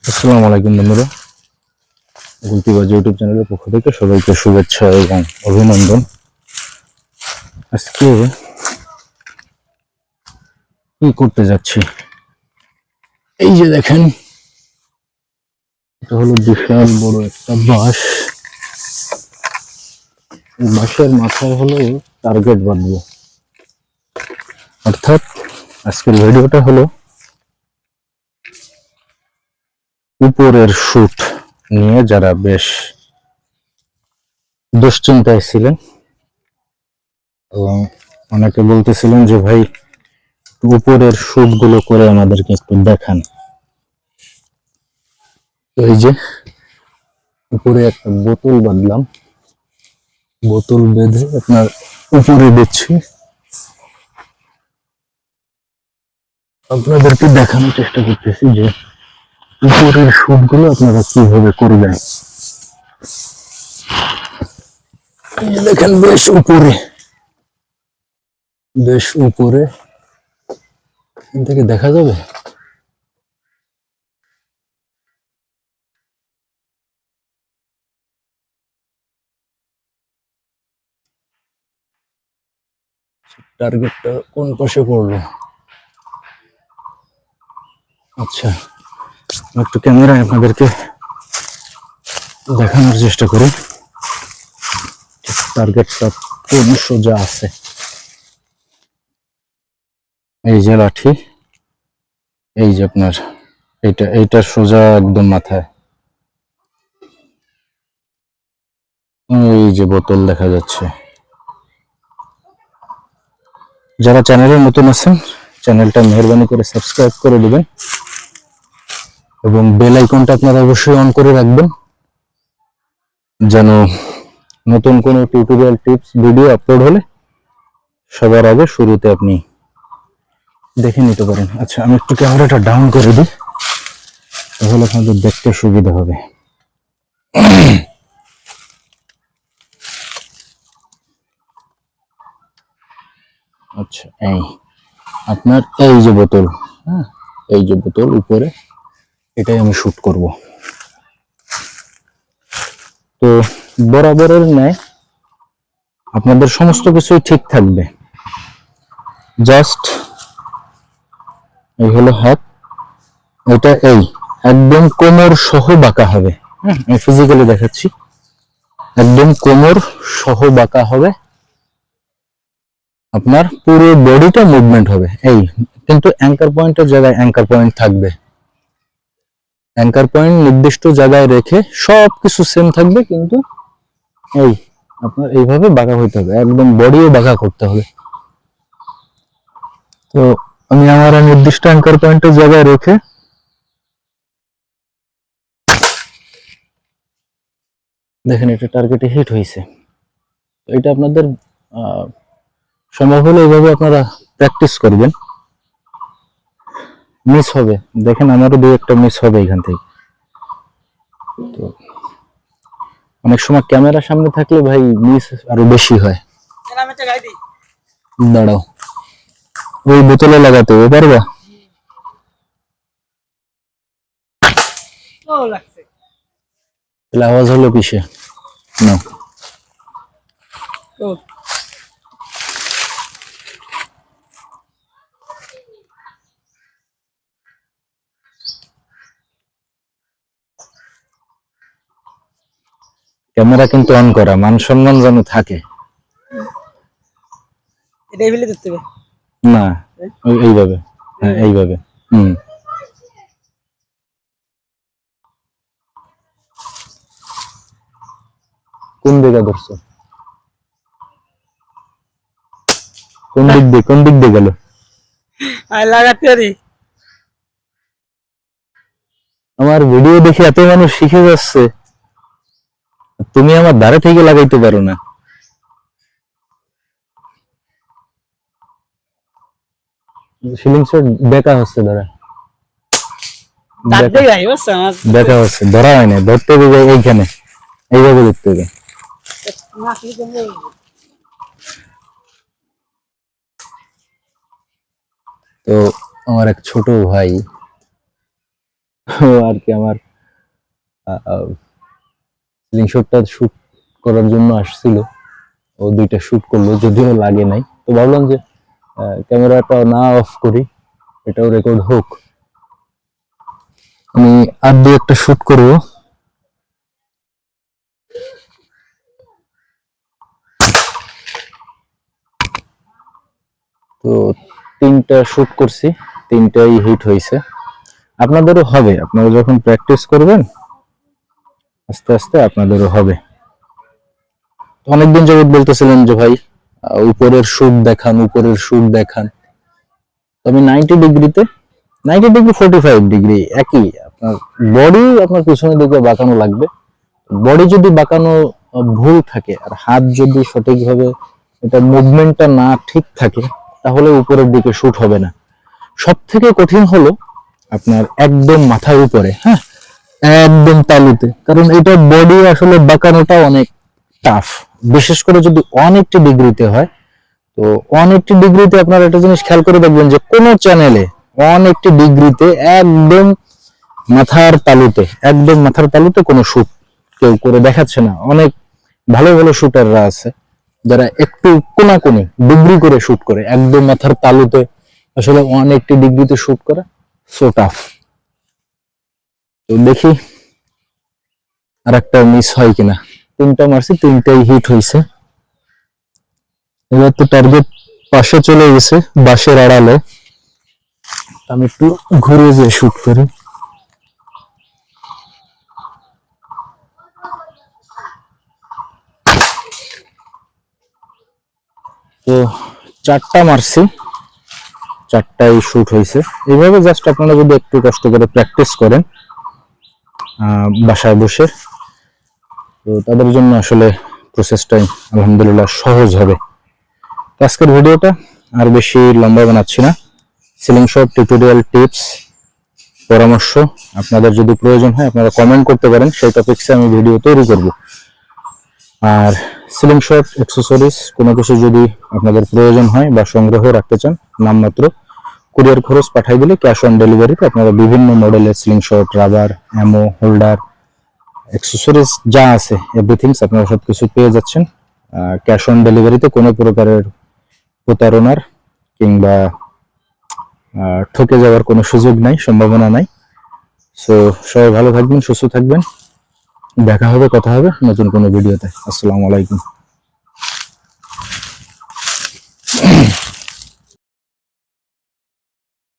আসসালামু আলাইকুম বন্ধুরা, গুলতিবাজ ইউটিউব চ্যানেলের পক্ষ থেকে সবাইকে শুভেচ্ছা এবং অভিনন্দন। আজকে কি করতে যাচ্ছি, এই যে দেখেন, এটা হলো বিশাল বড় একটা বাঁশ। এই বাঁশের মাথায় হলো টার্গেট বাঁধবো, অর্থাৎ আজকের ভিডিওটা হলো উপরের শুট নিয়ে। যারা বেশ দুশ্চিন্তায় ছিলেন এবং অনেকে বলতেছিলেন যে ভাই উপরের শুট গুলো করে আমাদেরকে একটু দেখান। তো এই যে উপরে একটা বোতল বাঁধলাম, বোতল বেঁধে আপনার উপরে দিচ্ছি, আপনাদেরকে দেখানোর চেষ্টা করতেছি যে উপরের শুট গুলো আপনারা কিভাবে করবেন। দেখেন বেশ উপরে, বেশ উপরে, এখান থেকে দেখা যাবে। টার্গেটটা কোন পাশে পড়লো? আচ্ছা, একটু ক্যামেরায় আপনাদেরকে দেখানোর চেষ্টা করি টার্গেটটা কোন সোজা আছে। এই যে লাঠি, এই যে আপনার এইটা সোজা একদম মাথায়। এই যে বোতল দেখা যাচ্ছে। যারা চ্যানেলের নতুন আছেন, চ্যানেলটা মেহরবানি করে সাবস্ক্রাইব করে দিবেন এবং বেল আইকনটা আপনারা অবশ্যই অন করে রাখবেন, যেন নতুন কোনো টিউটোরিয়াল টিপস ভিডিও আপলোড হলে সবার আগে শুরুতে আপনি দেখে নিতে পারেন। আচ্ছা, আমি একটু ক্যামেরাটা ডাউন করে দিই, তাহলে আপনাদের দেখতে সুবিধা হবে। আচ্ছা, এই আপনার এই যে বোতল, হ্যাঁ, এই যে বোতল উপরে, এটাই আমি শুট করব। তো বরাবরের ন্যায় আপনাদের সমস্ত কিছুই ঠিক থাকবে, জাস্ট এই হলো হাত, এটা এই একদম কোমর সহ বাঁকা হবে। হ্যাঁ, আমি ফিজিক্যালি দেখাচ্ছি, একদম কোমর সহ বাঁকা হবে, আপনার পুরো বডিটা মুভমেন্ট হবে। এই কিন্তু অ্যাঙ্কার পয়েন্টের জায়গায় অ্যাঙ্কার পয়েন্ট থাকবে, অ্যাঙ্কার পয়েন্ট নির্দিষ্ট জায়গায় রেখে সবকিছু সেম থাকবে, কিন্তু এই আপনার এইভাবে বাঁকা হইতে হবে, একদম বডিও বাঁকা করতে হবে। তো আমি আমার নির্দিষ্ট অ্যাঙ্কার পয়েন্টের জায়গায় রেখে দেখেন এটা টার্গেটে হিট হয়েছে। এটা আপনাদের সম্ভব হলে এইভাবে আপনারা প্র্যাকটিস করবেন, মিস হবে। দেখেন আমারও দুই একটা মিস হবে এখান থেকে। তো অনেক সময় ক্যামেরার সামনে থাকলে ভাই মিস আরো বেশি হয়। দাঁড়াও, ওই বোতলে লাগাতে হবে, পারবা? তাহলে আওয়াজ হলো কিসে? না, ক্যামেরা কিন্তু অন করা, মান সম্মান যেন থাকে। এটাই ফেলে দিতে হবে না, এইভাবে, হ্যাঁ এইভাবে। কোন দিকে ধরছো? কোন দিক দিয়ে গেল? আর লাগাতে পারি। আমার ভিডিও দেখে এত মানুষ শিখে যাচ্ছে, তুমি আমার ধারে থেকে লাগাইতে পারো না। সিলিং শট দেখা হচ্ছে, ধরা দেখা হচ্ছে, ধরা হয় না, ধরতে হবে এইখানে, এইভাবে দেখতে হবে। তো আমার এক ছোট ভাই ও আর কি আমার সিলিং শটটা শুট করার জন্য আসছিল, ও দুইটা শুট করলো, যদিও লাগে নাই। তো ভাবলাম যে ক্যামেরাটা না অফ করি, এটাও রেকর্ড হোক। আমি আর দু একটা শুট করবো। তো তিনটা শুট করছি, তিনটাই হিট হয়েছে। আপনাদেরও হবে, আপনারা যখন প্র্যাকটিস করবেন আস্তে আস্তে আপনাদেরও হবে। অনেকদিন যাবত বলতেছিলেন যে ভাই উপরের শুট দেখান, উপরের শুট দেখান। তো আমি 90 ডিগ্রিতে, 90 ডিগ্রি 45 ডিগ্রি একই, আপনার বডি আপনার পিছনের দিকে বাঁকানো লাগবে। বডি যদি বাঁকানো ভুল থাকে আর হাত যদি সঠিকভাবে এটা মুভমেন্টটা না ঠিক থাকে, তাহলে উপরের দিকে শুট হবে না। সব থেকে কঠিন হলো আপনার একদম মাথার উপরে, হ্যাঁ, একদম তালুতে, কারণ এটা বডি আসলে বাঁকানোটা অনেক টাফ। বিশেষ করে যদি 180 ডিগ্রিতে হয়। তো 180 ডিগ্রিতে আপনারা একটা জিনিস খেয়াল করে দেখবেন যে কোন চ্যানেলে 180 ডিগ্রিতে একদম মাথার তালুতে, একদম মাথার তালুতে কোনো শুট কেউ করে দেখাচ্ছে না। অনেক ভালো ভালো শুটাররা আছে যারা একটু কোনাকুনি ডিগ্রি করে শুট করে, একদম মাথার তালুতে আসলে 180 ডিগ্রিতে শুট করা সো টাফ। তো দেখি আর একটা মিস হয় কিনা। তিনটা মারছি, তিনটাই হিট হয়েছে। এবার তো টার্গেট পাশে চলে গেছে, বাঁশের আড়ালে। আমি একটু ঘুরে যেয়ে শুট করি। তো চারটা মারছি, চারটাই শুট হয়েছে। এইভাবে জাস্ট আপনারা যদি একটু কষ্ট করে প্র্যাকটিস করেন বাসায় বসে, তো তাদের জন্য আসলে প্রসেসটাই আলহামদুলিল্লাহ সহজ হবে। তো আজকের ভিডিওটা আর বেশি লম্বা বানাচ্ছি না। সিলিং শট টিউটোরিয়াল টিপস পরামর্শ আপনাদের যদি প্রয়োজন হয় আপনারা কমেন্ট করতে পারেন, সেই টপিকসে আমি ভিডিও তৈরি করব। আর সিলিং শট অ্যাক্সেসরিজ কোনো কিছু যদি আপনাদের প্রয়োজন হয় বা সংগ্রহে রাখতে চান, নামমাত্র কুরিয়ার খরচ পাঠাই দিলে ক্যাশ অন ডেলিভারিতে আপনারা বিভিন্ন মডেলের ceiling shot, rubber, অ্যামো, holder, accessories যা আছে এভরিথিংস আপনারা সবকিছু পেয়ে যাচ্ছেন। ক্যাশ অন ডেলিভারিতে কোনো প্রকারের প্রতারণার কিংবা ঠকে যাওয়ার কোনো সুযোগ নাই, সম্ভাবনা নাই। সো সবাই ভালো থাকবেন, সুস্থ থাকবেন। দেখা হবে, কথা হবে নতুন কোনো ভিডিওতে। আসসালামু আলাইকুম।